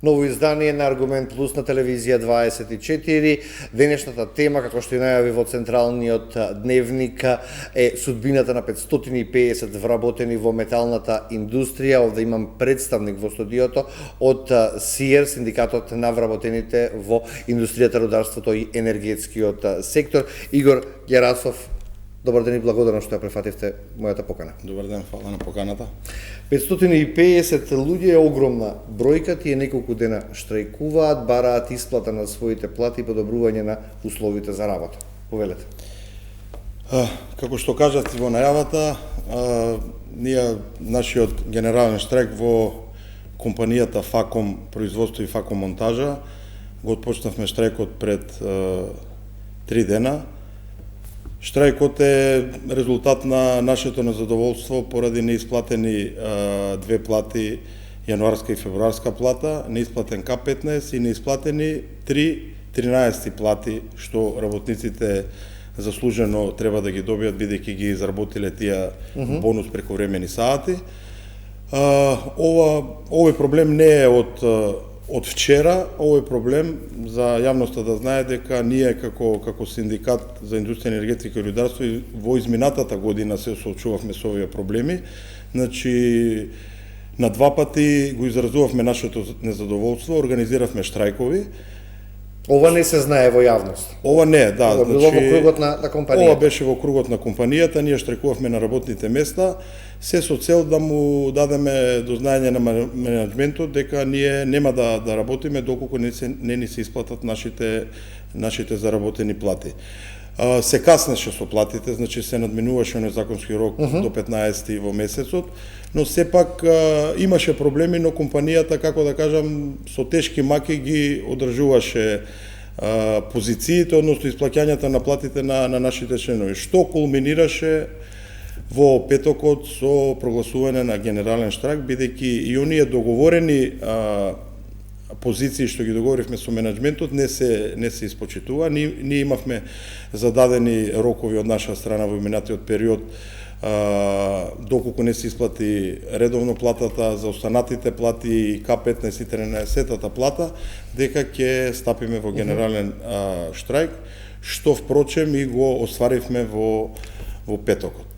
Ново издание на Аргумент Плюс на телевизија 24. Денешната тема, како што и најави во централниот дневник, е судбината на 550 вработени во металната индустрија. Овде имам представник во студиото од СИЕР, Синдикатот на вработените во индустријата, рударството и енергетскиот сектор. Игор Герасов, добар ден и благодарам што ја префативте мојата покана. Добар ден, фала на поканата. 550 луѓе е огромна бројка, тие неколку дена штрајкуваат, бараат исплата на своите плати и подобрување на условите за работа. Повелете. Како што кажат во најавата, нашиот генерален штрајк во компанијата Факом производство и Факом монтажа го отпочнавме штрајкот пред 3 дена. Штрајкот е резултат на нашето незадоволство поради неисплатени две плати, јануарска и февруарска плата, неисплатен К15 и неисплатени 13 плати, што работниците заслужено треба да ги добијат, бидејќи ги изработиле тие бонус прековремени сати. Овој проблем не е од вчера, овој проблем за јавноста да знае дека ние како синдикат за индустрија, енергетика и рударство во изминатата година се соочувавме со овие проблеми. Значи на два пати го изразувавме нашето незадоволство, организиравме штрајкови. Ова не се знае во јавност. Ова не, да. Ова било во кругот на компанијата. Ова беше во кругот на компанијата, ние штрајкувавме на работните места, се со цел да му дадеме до знаење на менеджментот дека ние нема да работиме доколку не ни се исплатат нашите заработени плати. Се каснеше со платите, значи се надминуваше незаконски рок до 15 во месецот, но сепак имаше проблеми, но компанијата, како да кажам, со тешки маки ги одржуваше позициите, односно исплаќањата на платите на нашите членови, што кулминираше во петокот со прогласување на генерален штрак, бидејќи и оние договорени позиции што ги договоривме со менеджментот не се испочитува. Ние имавме зададени рокови од наша страна во минатиот период, доколку не се исплати редовно платата, за останатите плати и К15 и 13-тата плата, дека ќе стапиме во генерален штрајк, што впрочем и го остваривме во петокот.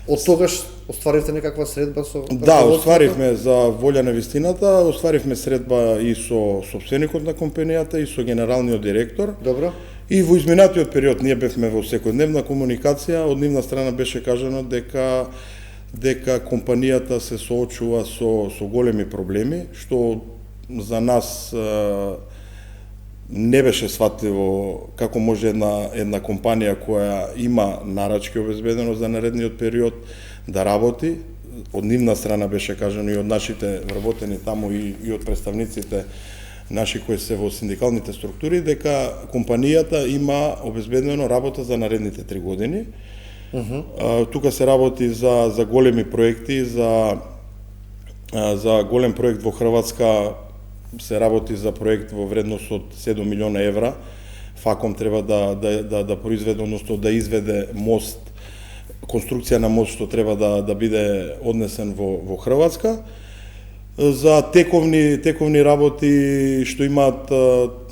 Од тогаш остваривте некаква средба со Да, остваривме за волја на вистината, остваривме средба и со собственикот на компанијата и со генералниот директор. Добро. И во изминатиот период ние бевме во секојдневна комуникација, од нивна страна беше кажано дека компанијата се соочува со големи проблеми, што за нас не беше сватливо како може една компанија која има нарачки обезбедено за наредниот период да работи. Од нивна страна беше кажано и од нашите вработени таму и од представниците наши кои се во синдикалните структури, дека компанијата има обезбедено работа за наредните 3 години. Тука се работи за големи проекти, за голем проект во Хрватска, се работи за проект во вредност од 7 милиона евра. Факом треба да произведе, односно да изведе мост, конструкција на мост што треба да биде однесен во Хрватска. За тековни работи што имаат,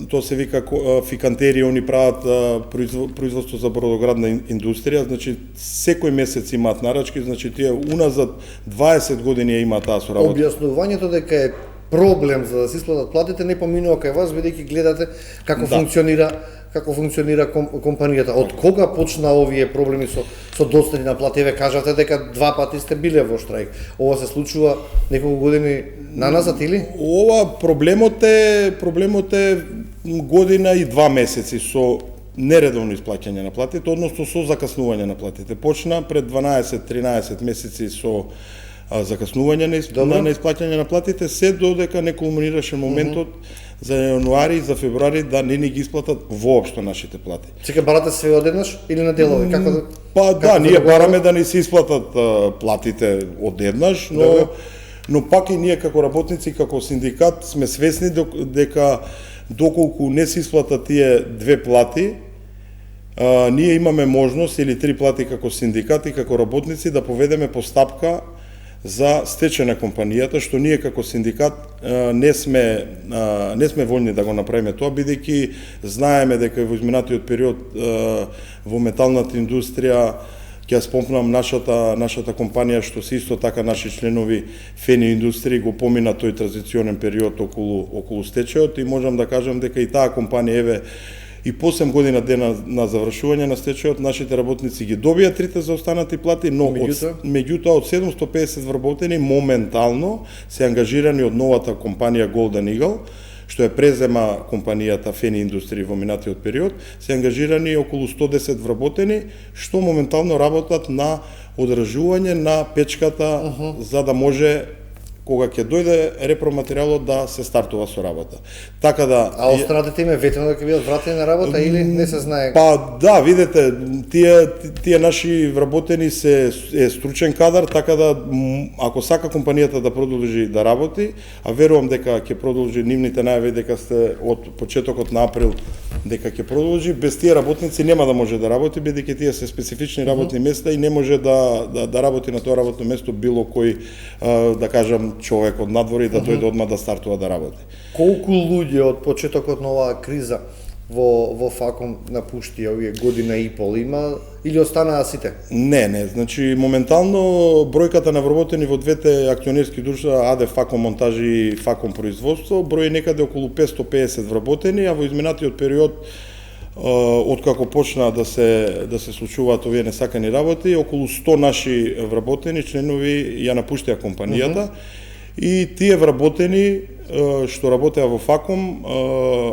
тоа се вика фикантерија, они прават производство за бродоградна индустрија, значи секој месец имаат нарачки, значи тие уназад 20 години имаат таа соработа. Објаснувањето дека е проблем за да се исплатат платите не поминува кај вас, бидејќи гледате како функционира компанијата. Од кога почна овие проблеми со достави на плати? Еве кажавте дека 2 пати сте биле во штрајк. Ова се случува неколку години наназад или? Ова проблемот е година и 2 месеци со нередовно исплаќање на платите, односно со закаснување на платите. Почна пред 12-13 месеци со закаснување на исплаќање на платите, се додека не кулминираше моментот за јануари и за февруари да не ни ги исплатат воопшто нашите плати. Сега барате све одеднаш или на делови? Ние бараме да ни се исплатат платите одеднаш, но пак и ние како работници, како синдикат сме свесни дека доколку не се исплатат тие 2 плати, ние имаме можност или 3 плати како синдикат и како работници да поведеме постапка за стечај на компанијата, што ние како синдикат не сме вољни да го направиме тоа, бидејќи знаеме дека во изминатиот период во металната индустрија, ќе спомнам нашата компанија што се исто така наши членови Фени индустрии го помина тој транзиционен период околу стечајот и можам да кажам дека и таа компанија еве и по 8 година дена на завршување на стечајот нашите работници ги добија трите заостанати плати, но меѓутоа од 750 вработени моментално се ангажирани од новата компанија Golden Eagle, што ја презема компанијата Фени индустрии во минатиот период, се ангажирани околу 110 вработени, што моментално работат на одржување на печката за да може кога ќе дојде репроматеријалот да се стартува со работа. Така да А останатите им е ветено дека бидат вратени на работа или не се знае? Па да, видете, тие наши вработени е стручен кадар, така да ако сака компанијата да продолжи да работи, а верувам дека ќе продолжи, нивните најави дека сте од почетокот на април дека ќе продолжи, без тие работници нема да може да работи, бидејќи тие се специфични работни места и не може да работи на тоа работно место било кој, да кажам, човек од надвор и да дојде одма да стартува да работи. Колку луѓе од почетокот на оваа криза во Факом напушти овие година и пол има или останаа сите? Не, значи моментално бројката на вработени во двете акционерски друштва АД Факом монтажи и Факом производство брои некаде околу 550 вработени, а во изминатиот период откако почна да се случуваат овие несакани работи, околу 100 наши вработени членови ја напуштија компанијата и тие вработени што работеа во Факом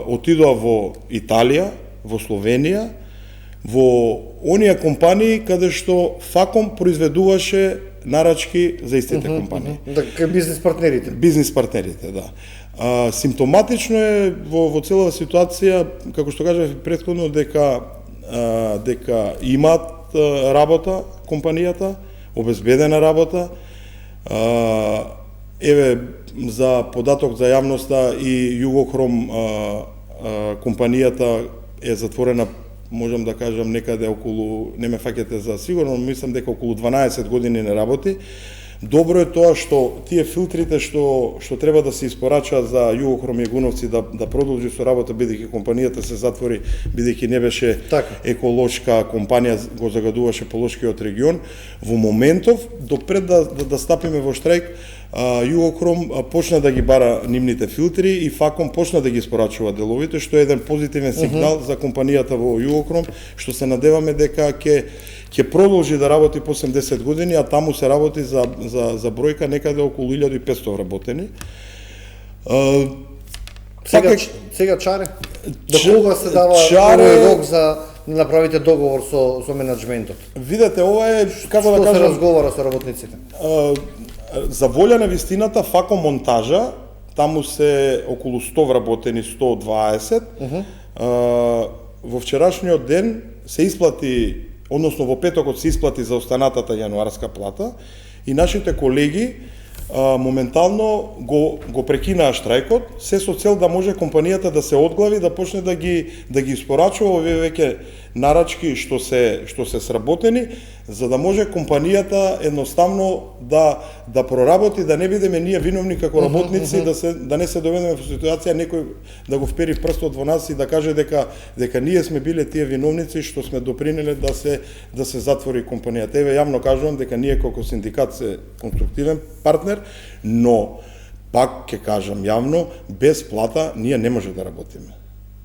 отидоа во Италија, во Словенија, во оние компании каде што Факом произведуваше нарачки за истите компании. Дека бизнис партнерите. Бизнис партнерите, да. Симптоматично е во целава ситуација, како што кажав претходно, дека имаат работа компанијата, обезбедена работа. Еве за податок за јавноста и Југохром компанијата е затворена, можам да кажам некаде околу, не ме фаќате за сигурно, мислам дека околу 12 години не работи. Добро е тоа што тие филтрите што треба да се испорачаат за Југохром и Гуновци да продолжи со работа, бидејќи компанијата се затвори, бидејќи не беше еколошка компанија, го загадуваше полошкиот регион. Во моментов, допред да стапиме во штрајк, Југохром почна да ги бара нивните филтри и Факом почна да ги испорачува деловите, што е еден позитивен сигнал за компанијата во Југохром, што се надеваме дека ќе продолжи да работи по 80 години, а таму се работи за бројка некаде околу 1500 вработени. Сега чаре? До кога се дава овој рок за да направите договор со менаџментот? Видете, ова е, како да кажам, се разговара со работниците? За волја на вистината, Факом монтажа, таму се околу 100 вработени, 120. Во вчерашниот ден се исплати, односно во петокот се исплати за останатата јануарска плата и нашите колеги моментално го прекинаа штрајкот, се со цел да може компанијата да се одглави, да почне да ги испорачува овие веќе нарачки што се сработени, за да може компанијата едноставно да проработи, да не бидеме ние виновни како работници, да не се доведеме во ситуација некој да го впери прстот во нас и да каже дека ние сме биле тие виновници што сме допринеле да се затвори компанијата. Еве јавно кажувам дека ние како синдикат се конструктивен партнер, но пак ќе кажам јавно, без плата ние не може да работиме.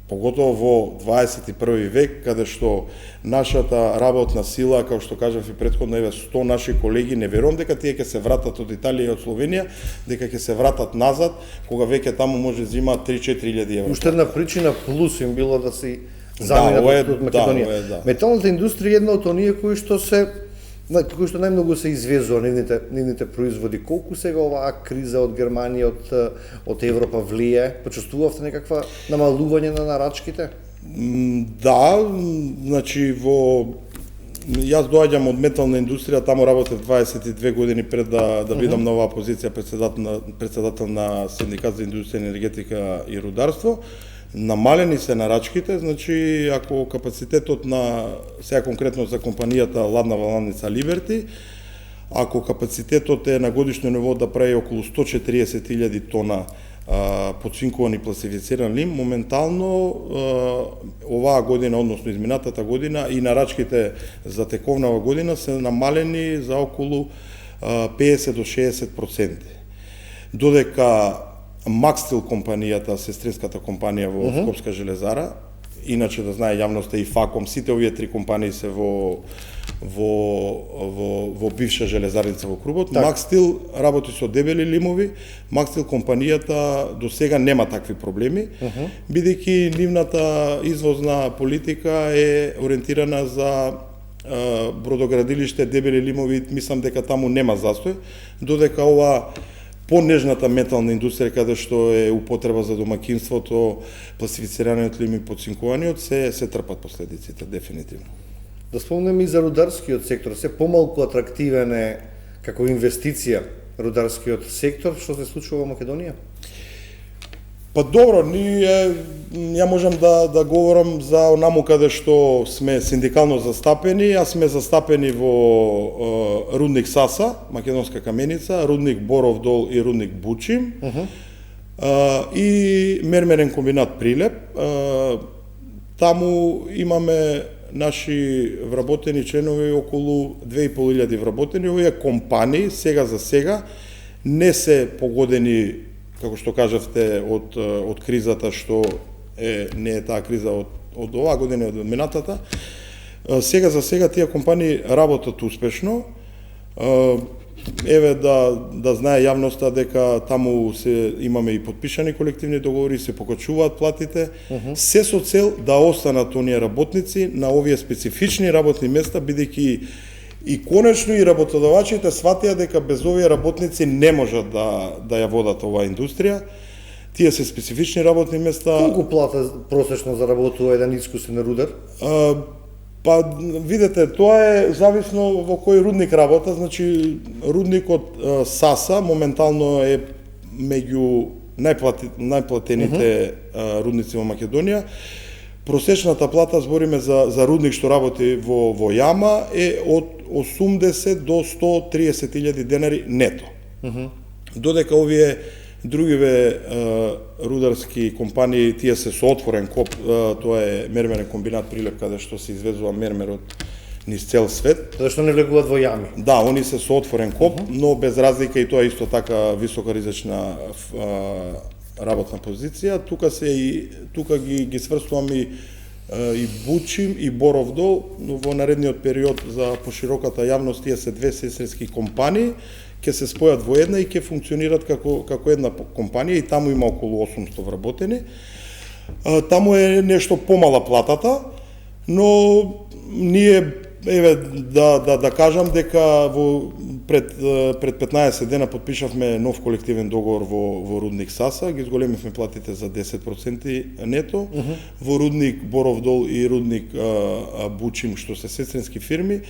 Поготово во 21 век, каде што нашата работна сила, како што кажав и претходно, еве 100 наши колеги, не верувам дека тие ќе се вратат од Италија и од Словенија, дека ќе се вратат назад, кога веќе таму може да зимаат 3-4 евро. Уште една причина плюс им било да си заминат од Македонија. Металната индустрија е една од оние кои што најмногу се извезува нивните производи. Колку сега оваа криза од Германија, од Европа влие? Почувствувавте некаква намалување на нарачките? Да, значи јас доаѓам од метална индустрија, таму работев 22 години пред да бидам на оваа позиција председател на Синдикат за индустрија, енергетика и рударство. Намалени се нарачките, значи ако капацитетот на сега конкретно за компанијата Ладна валаница Либерти, ако капацитетот е на годишно ниво да прави околу 140.000 тона подцинкуван и пластифициран лим, моментално оваа година, односно изминатата година, и нарачките за тековнава година се намалени за околу 50 до 60%. Додека Макстил компанијата, сестринската компанија во Скопска железара, иначе да знае јавноста и Факом, сите овие три компании се во бивша железарница во Крубот. Так. Макстил работи со дебели лимови. Макстил компанијата до сега нема такви проблеми, бидејќи нивната извозна политика е ориентирана за бродоградилиште, дебели лимови, мислам дека таму нема застој, додека ова понежната метална индустрија, каде што е употреба за домакинството, пластифицираниот лим и подцинкуваниот, се трпат последиците, дефинитивно. Да спомнем и за рударскиот сектор, се помалку атрактивен е како инвестиција рударскиот сектор, што се случува во Македонија? Па добро, ја можам да говорам за онаму каде што сме синдикално застапени, а сме застапени во рудник Саса, Македонска каменица, рудник Боров дол и рудник Бучим, и мермерен комбинат Прилеп. Таму имаме наши вработени членови, околу 2500 вработени. Овие компании сега за сега не се погодени, како што кажавте, од кризата, што не е таа криза од оваа година и од минатата. Сега за сега тие компании работат успешно. Еве да знае јавноста дека таму имаме и подпишани колективни договори, се покачуваат платите, се со цел да останат оние работници на овие специфични работни места, бидејќи и конечно и работодавачите сватија дека без овие работници не можат да ја водат оваа индустрија. Тие се специфични работни места. Колку плата просечно заработува еден искусен рудар? Па, видете, тоа е зависно во кој рудник работа. Значи, рудникот Саса моментално е меѓу најплатените рудници во Македонија. Просечната плата, збориме за рудник што работи во јама, е од 80 до 130.000 денари нето. Додека овие другиве рударски компании, тие се со отворен коп, тоа е мермерен комбинат Прилеп, каде што се извезува мермер од низ цел свет. Зашто не влегуваат во јами? Да, они се со отворен коп, но без разлика и тоа исто така високоризична работна позиција. Тука ги сврстувам и Бучим и Боров дол, но во наредниот период за пошироката јавност тие се две сестрински компании, ќе се спојат во една и ќе функционират како една компанија, и таму има околу 800 вработени. Таму е нешто помала платата, но ние да кажам дека пред 15 дена подпишавме нов колективен договор во рудник Саса, ги зголемивме платите за 10% нето. Во рудник Боров дол и рудник Бучим, што се сестрински фирми,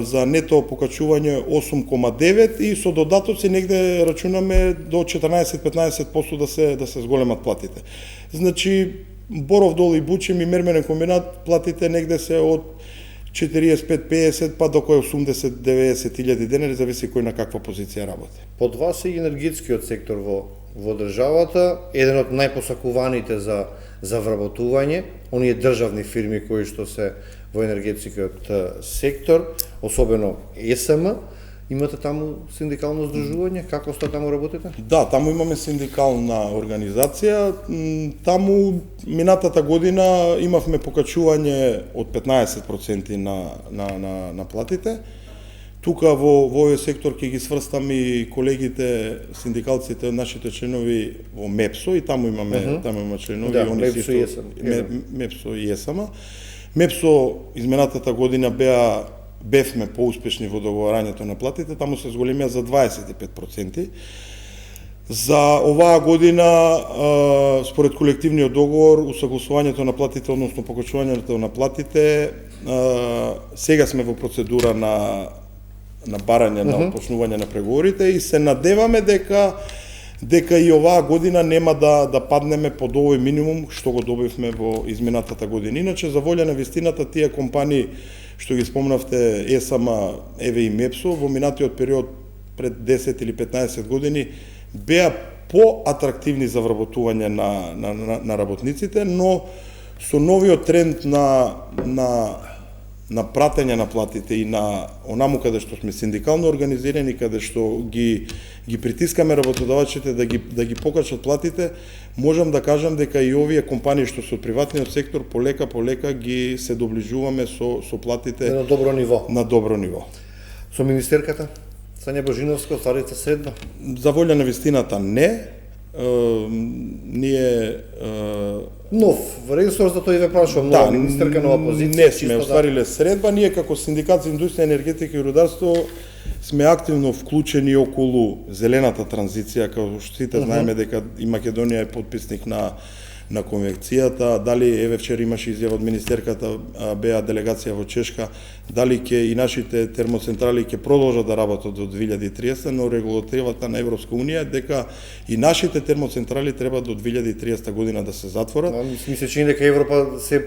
за нето покачување 8,9 и со додатоци негде рачунаме до 14-15% да се зголемат платите. Значи, Боров дол и Бучим и мермерен комбинат платите негде се од 45-50 па до кој 80-90.000 денари, зависи кој на каква позиција работи. Под вас е и енергетскиот сектор во државата, еден од најпосакуваните за вработување, оние државни фирми кои што се во енергетскиот сектор, особено ЕСМ. Имате таму синдикално здружување? Како сте таму работите? Да, таму имаме синдикална организација. Таму минатата година имавме покачување од 15% на платите. Тука во овој сектор ќе ги сврстам и колегите, синдикалците, нашите членови во МЕПСО, и таму имаме членови. Да, МЕПСО и ЕСМ. МЕПСО и ЕСМ. МЕПСО изминатата година бевме поуспешни во договарањето на платите, таму се зголемија за 25%. За оваа година, според колективниот договор, усагласувањето на платите, односно покачувањето на платите, сега сме во процедура на барање на почнување на преговорите и се надеваме дека и оваа година нема да паднеме под овој минимум што го добивме во изминатата година. Иначе, за волја на вистината, тие компании што ги спомнавте ЕСАМА, еве и МЕПСО, во минатиот период пред 10 или 15 години беа поатрактивни за вработување на работниците, но со новиот тренд на пратење на платите и на онаму каде што сме синдикално организирани, каде што ги притискаме работодавачите да ги покачат платите, можам да кажам дека и овие компании што се од приватниот сектор полека ги се доближуваме со платите на добро ниво. На добро ниво. Со министерката Сања Божиновска остварите средно? За волја на вистината не. Ние нов ресурс, да тој ве прашувам, нова министерка, нова позиција. Не сме оствариле средба, ние како Синдикат за индустрија, енергетика и рударство сме активно вклучени околу зелената транзиција, како што сите знаеме дека и Македонија е потписник на конвенцијата, дали еве вчера имаше изјава од министерката, беа делегација во Чешка, дали ќе и нашите термоцентрали ќе продолжат да работат до 2030, но регулативата на Европска унија дека и нашите термоцентрали треба до 2030 година да се затворат. Ми се чини дека Европа се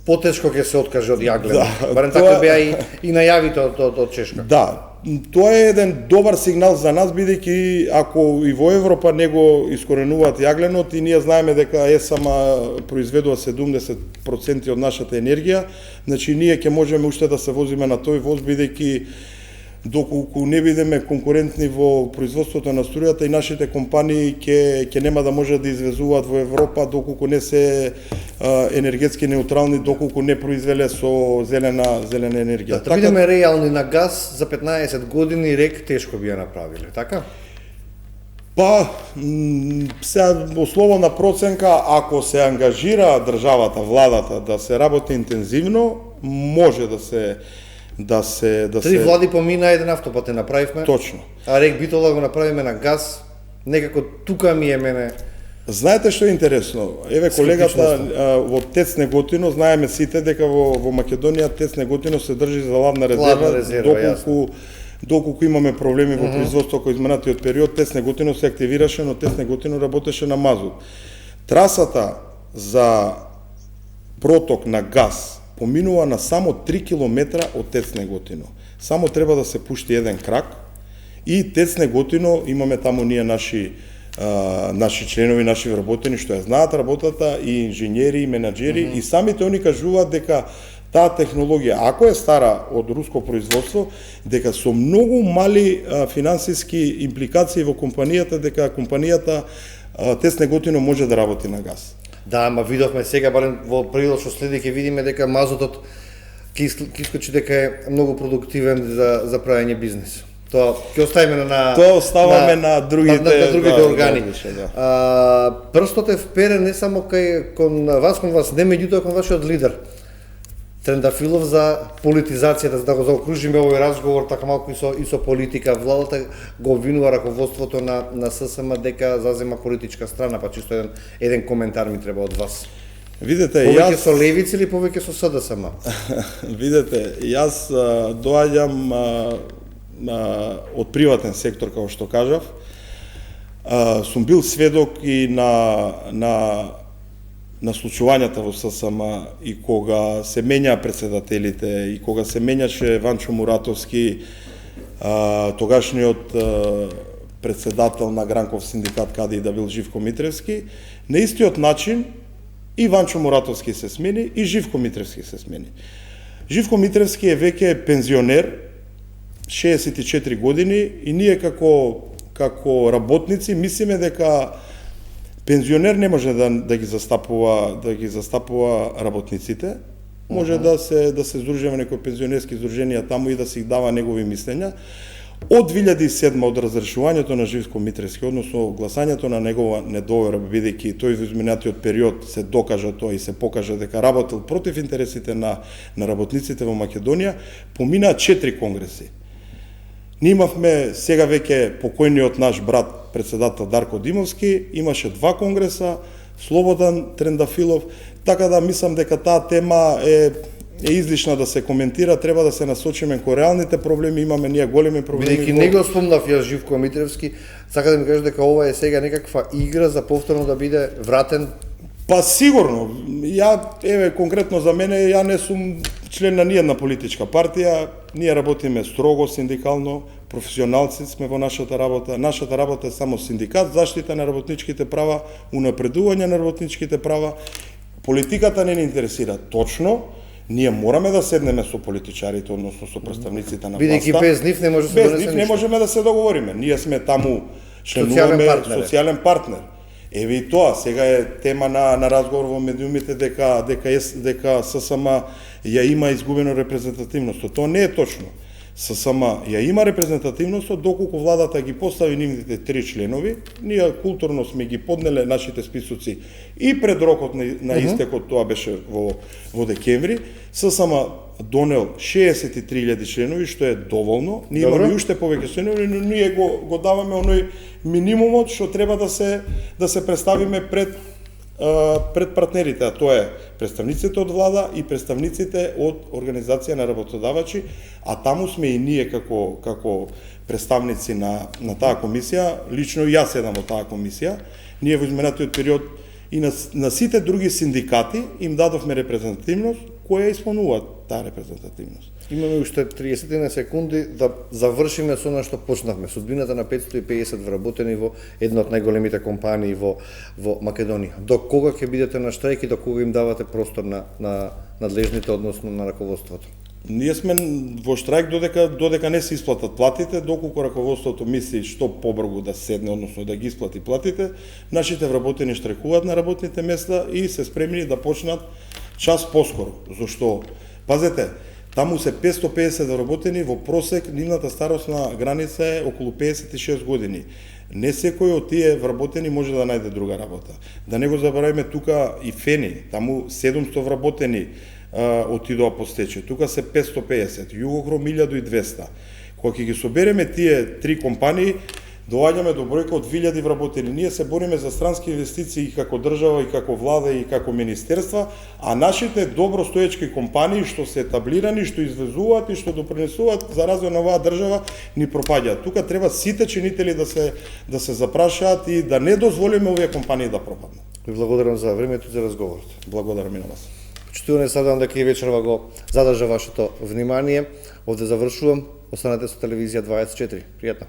потешко ќе се откаже од јаглено. Барем така беа и најавите од Чешка. Да, тоа е еден добар сигнал за нас, бидејќи ако и во Европа не го искоренуваат јагленот и ние знаеме дека ЕСАМА произведува 70% од нашата енергија, значи ние ќе можеме уште да се возиме на тој воз, бидејќи доколку не бидеме конкурентни во производството на струјата и нашите компании ќе нема да можат да извезуваат во Европа доколку не се енергетски неутрални, доколку не произвеле со зелена енергија. Да бидеме реални, на газ за 15 години РЕК тешко би ја направиле, така? Па, сега условна проценка, ако се ангажира државата, владата да се работи интензивно, може да се Три влади помина, еден автопат направивме. Точно. А РЕК Битола го направиме на газ. Некако тука ми е мене. Знаете што е интересно? Еве колегата во ТЕЦ Неготино, знаеме сите дека во Македонија ТЕЦ Неготино се држи за ладна резерва, доколку имаме проблеми во производство кој изминатиот период, ТЕЦ Неготино се активираше, но ТЕЦ Неготино работеше на мазут. Трасата за проток на газ поминува на само 3 км од ТЕЦ Неготино. Само треба да се пушти еден крак и ТЕЦ Неготино, имаме таму ние наши членови, наши вработени што ја знаат работата, и инженери, и менаџери, и самите они кажуваат дека таа технологија, ако е стара од руско производство, дека со многу мали финансиски импликации во компанијата, дека компанијата ТЕЦ Неготино може да работи на газ. Да, ама видовме сега, барем во прилог што следи, ќе видиме дека мазотот ќе искочи дека е многу продуктивен за правење бизнес. Тоа ќе оставиме на другите органи. Прстот е вперен не само кон вас, не меѓутоа кон вашиот лидер Трендафилов за политизацијата, за да го заокружиме овој разговор така малку и со политика. Владата го обвинува раководството на ССМ дека зазема политичка страна, па чисто еден коментар ми треба од вас. Видете, повеќе со левици или повеќе со СДСМ? Видете, јас доаѓам од приватен сектор, како што кажав. Сум бил сведок и на случувањата во ССМ и кога се менја председателите и кога се менјаше Ванчо Муратовски, тогашниот председател на Гранков синдикат, каде и да бил Живко Митревски, на истиот начин и Ванчо Муратовски се смени и Живко Митревски се смени. Живко Митревски е веќе пензионер, 64 години, и ние како работници мислиме дека пензионер не може да ги застапува работниците. Може да се здружува некои пензионерски здруженија таму и да се дава негови мислења. Од 2007 од разрешувањето на Живко Митревски, односно гласањето на негова недовера, бидејќи тој во изминатиот период се докажа тоа и се покажа дека работел против интересите на работниците во Македонија, помина 4 конгреси. Ние имавме сега веќе покојниот наш брат, председател Дарко Димовски, имаше 2 конгреса, Слободан Трендафилов, така да мислам дека таа тема е излишна да се коментира, треба да се насочиме кон реалните проблеми, имаме ние големи проблеми. Бидејќи не го спомнав ја Живко Митревски, сака да ми кажеш дека ова е сега некаква игра за повторно да биде вратен? Па сигурно. Еве конкретно за мене, ја не сум член на ниедна политичка партија, ние работиме строго синдикално, професионалци сме во нашата работа. Нашата работа е само синдикат, заштита на работничките права, унапредување на работничките права. Политиката не ни интересира точно. Ние мораме да седнеме со политичарите, односно со представниците на власта. Бидејќи без нив не може да се донесе ништо. Без нив не можеме да се договориме. Ние сме таму членуваме социјален партнер. Еве и тоа, сега е тема на разговор во медиумите дека ССМ ја има изгубено репрезентативност. Тоа не е точно. ССМ ја има репрезентативност доколку владата ги постави нивните 3 членови, ние културно сме ги поднеле нашите списоци и пред рокот на истекот, тоа беше во декември, ССМ донел 63.000 членови, што е доволно. Ние имаме уште повеќе членови, но ние го даваме оној минимумот што треба да се представиме пред партнерите, а тоа е представниците од влада и представниците од организација на работодавачи, а таму сме и ние како представници на таа комисија. Лично јас седам во таа комисија. Ние во изминатиот период и на сите други синдикати им дадовме репрезентативност која исполнува таа репрезентативност. Имаме уште 30 секунди да завршиме со она што почнавме. Судбината на 550 вработени во една од најголемите компании во Македонија. До кога ќе бидете на штрајк и до кога им давате простор на надлежните, односно на раководството? Ние сме во штрајк додека не се исплатат платите, доколку раководството мисли што побрзо да седне, односно да ги исплати платите, нашите вработени штрајкуваат на работните места и се спремни да почнат час поскоро. Зошто, пазете, таму се 550 вработени, во просек нивната старосна граница е околу 56 години. Не секој од тие вработени може да најде друга работа. Да не го забораваме тука и Фени, таму 700 вработени отидоа по стечај. Тука се 550, Југохром 1200. Кога ќе ги собереме тие 3 компании, доаѓаме до бројка од 2000 вработени. Ние се бориме за странски инвестиции како држава и како влада и како министерства, а нашите добростоечки компании што се етаблирани, што извезуваат и што допринесуваат за развој на оваа држава ни пропаѓаат. Тука треба сите чинители да се запрашаат и да не дозволиме овие компании да пропаднат. Ви благодарам за времето и за разговорот. Благодарам и на вас. Почитувани, садам дека и вечерва го задржа вашето внимание. Овде завршувам. Останете со телевизија 24. Пријатно.